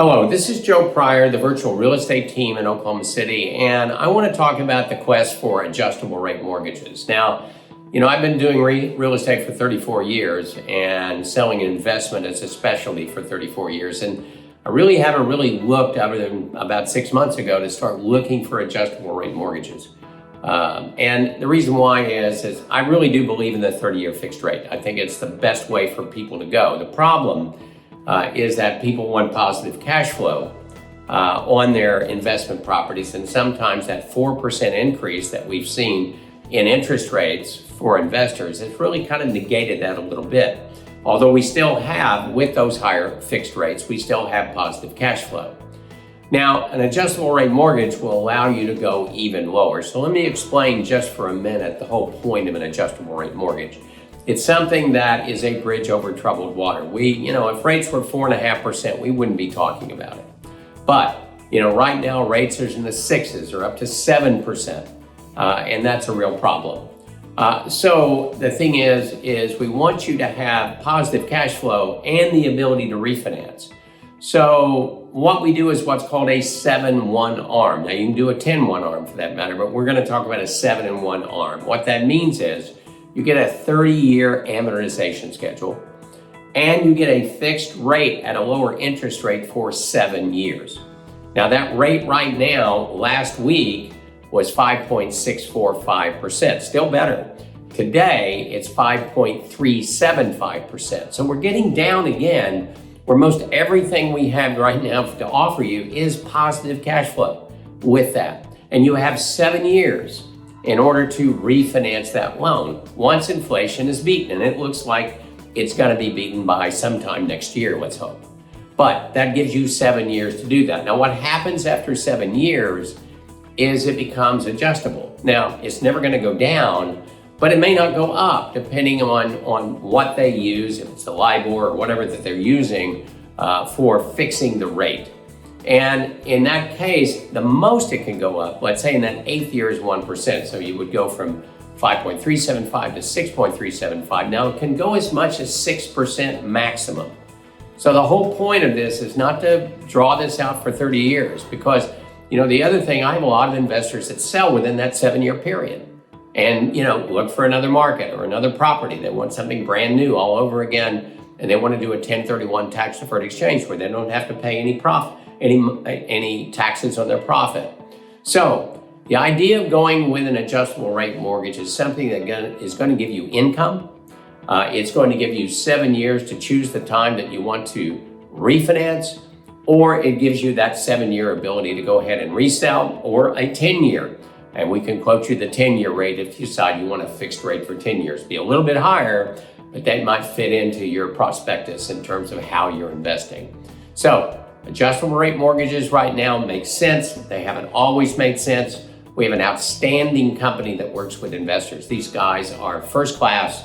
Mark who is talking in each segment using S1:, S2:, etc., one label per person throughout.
S1: Hello, this is Joe Pryor, the virtual real estate team in Oklahoma City, and I want to talk about the quest for adjustable rate mortgages. Now, I've been doing real estate for 34 years and selling investment as a specialty for 34 years, and I really haven't looked other than about 6 months ago to start looking for adjustable rate mortgages. And the reason why is I really do believe in the 30-year fixed rate. I think it's the best way for people to go. The problem is that people want positive cash flow on their investment properties, and sometimes that 4% increase that we've seen in interest rates for investors has really kind of negated that a little bit. Although we still have, with those higher fixed rates, we still have positive cash flow. Now, an adjustable rate mortgage will allow you to go even lower. So let me explain just for a minute the whole point of an adjustable rate mortgage. It's something that is a bridge over troubled water. If rates were 4.5%, we wouldn't be talking about it. But, right now rates are in the 6s or up to 7%, and that's a real problem. So the thing is we want you to have positive cash flow and the ability to refinance. So what we do is what's called a 7-1 ARM. Now you can do a 10-1 ARM for that matter, but we're going to talk about a 7-1 ARM. What that means is you get a 30-year amortization schedule, and you get a fixed rate at a lower interest rate for 7 years. Now that rate right now, last week, was 5.645%, still better. Today, it's 5.375%. So we're getting down again where most everything we have right now to offer you is positive cash flow with that. And you have 7 years in order to refinance that loan once inflation is beaten. And it looks like it's gonna be beaten by sometime next year, let's hope. But that gives you 7 years to do that. Now what happens after 7 years is it becomes adjustable. Now it's never gonna go down, but it may not go up depending on what they use, if it's the LIBOR or whatever that they're using for fixing the rate. And in that case, the most it can go up, let's say in that 8th year is 1%. So you would go from 5.375 to 6.375. Now it can go as much as 6% maximum. So the whole point of this is not to draw this out for 30 years because, the other thing, I have a lot of investors that sell within that 7-year period and, look for another market or another property. They want something brand new all over again, and they want to do a 1031 tax deferred exchange where they don't have to pay any taxes on their profit. So the idea of going with an adjustable rate mortgage is something that is going to give you income. It's going to give you 7 years to choose the time that you want to refinance, or it gives you that 7-year ability to go ahead and resell, or a 10-year. And we can quote you the 10-year rate if you decide you want a fixed rate for 10 years. Be a little bit higher, but that might fit into your prospectus in terms of how you're investing. So adjustable rate mortgages right now make sense. They haven't always made sense. We have an outstanding company that works with investors. These guys are first class,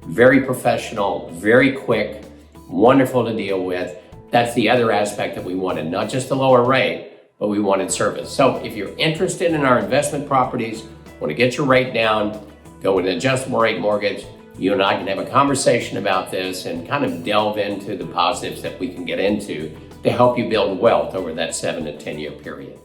S1: very professional, very quick, wonderful to deal with. That's the other aspect that we wanted, not just the lower rate, but we wanted service. So if you're interested in our investment properties, want to get your rate down, go with an adjustable rate mortgage, you and I can have a conversation about this and kind of delve into the positives that we can get into to help you build wealth over that 7 to 10 year period.